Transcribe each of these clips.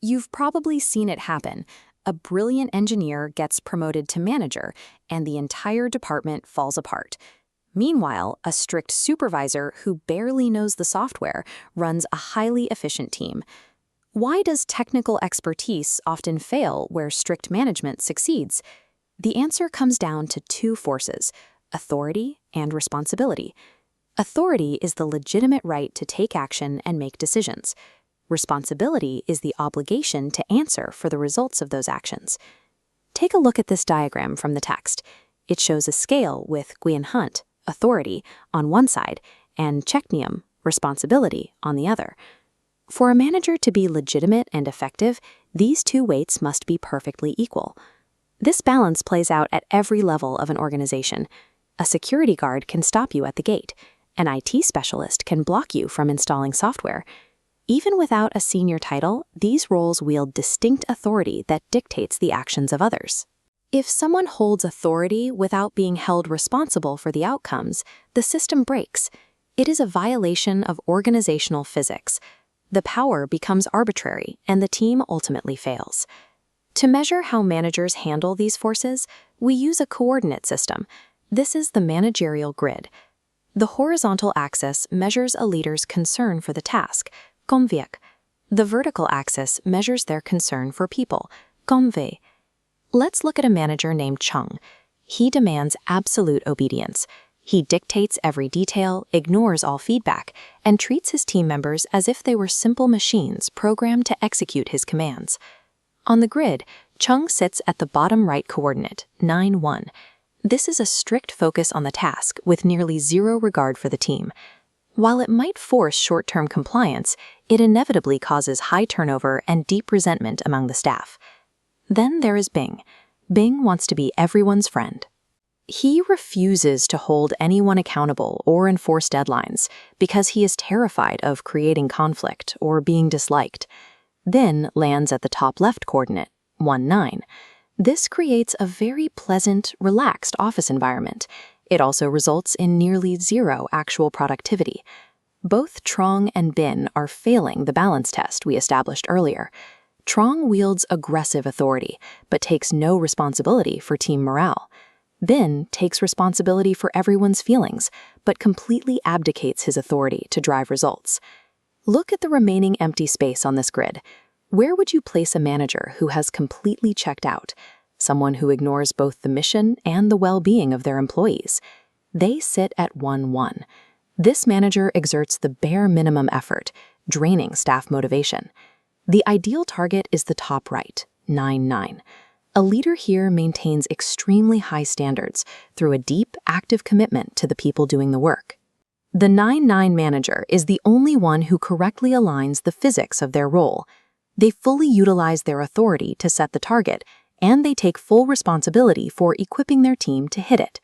You've probably seen it happen. A brilliant engineer gets promoted to manager, and the entire department falls apart. Meanwhile, a strict supervisor who barely knows the software runs a highly efficient team. Why does technical expertise often fail where strict management succeeds? The answer comes down to two forces: authority and responsibility. Authority is the legitimate right to take action and make decisions. Responsibility is the obligation to answer for the results of those actions. Take a look at this diagram from the text. It shows a scale with Gwian Hunt, authority, on one side, and Chechnium, responsibility, on the other. For a manager to be legitimate and effective, these two weights must be perfectly equal. This balance plays out at every level of an organization. A security guard can stop you at the gate. An IT specialist can block you from installing software. Even without a senior title, these roles wield distinct authority that dictates the actions of others. If someone holds authority without being held responsible for the outcomes, the system breaks. It is a violation of organizational physics. The power becomes arbitrary, and the team ultimately fails. To measure how managers handle these forces, we use a coordinate system. This is the managerial grid. The horizontal axis measures a leader's concern for the task, komvek. The vertical axis measures their concern for people, komve. Let's look at a manager named Chung. He demands absolute obedience. He dictates every detail, ignores all feedback, and treats his team members as if they were simple machines programmed to execute his commands. On the grid, Chung sits at the bottom right coordinate, 9-1. This is a strict focus on the task with nearly zero regard for the team. While it might force short-term compliance, it inevitably causes high turnover and deep resentment among the staff. Then there is Bing. Bing wants to be everyone's friend. He refuses to hold anyone accountable or enforce deadlines because he is terrified of creating conflict or being disliked. Then lands at the top left coordinate, 1-9. This creates a very pleasant, relaxed office environment. It also results in nearly zero actual productivity. Both Trong and Bin are failing the balance test we established earlier. Trong wields aggressive authority, but takes no responsibility for team morale. Bin takes responsibility for everyone's feelings, but completely abdicates his authority to drive results. Look at the remaining empty space on this grid. Where would you place a manager who has completely checked out? Someone who ignores both the mission and the well-being of their employees. They sit at 1-1. This manager exerts the bare minimum effort, draining staff motivation. The ideal target is the top right, 9-9. A leader here maintains extremely high standards through a deep, active commitment to the people doing the work. The 9-9 manager is the only one who correctly aligns the physics of their role. They fully utilize their authority to set the target, and they take full responsibility for equipping their team to hit it.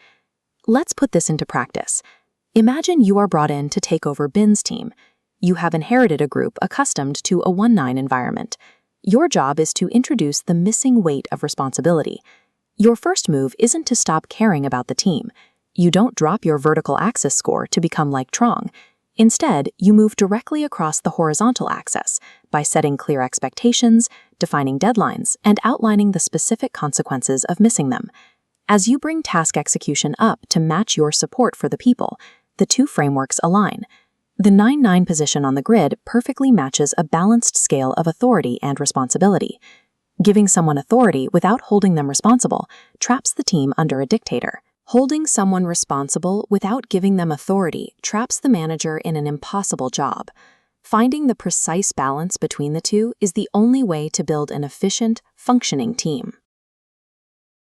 Let's put this into practice. Imagine you are brought in to take over Bin's team. You have inherited a group accustomed to a 1-9 environment. Your job is to introduce the missing weight of responsibility. Your first move isn't to stop caring about the team. You don't drop your vertical axis score to become like Trong. Instead, you move directly across the horizontal axis by setting clear expectations, defining deadlines, and outlining the specific consequences of missing them. As you bring task execution up to match your support for the people, the two frameworks align. The 9-9 position on the grid perfectly matches a balanced scale of authority and responsibility. Giving someone authority without holding them responsible traps the team under a dictator. Holding someone responsible without giving them authority traps the manager in an impossible job. Finding the precise balance between the two is the only way to build an efficient, functioning team.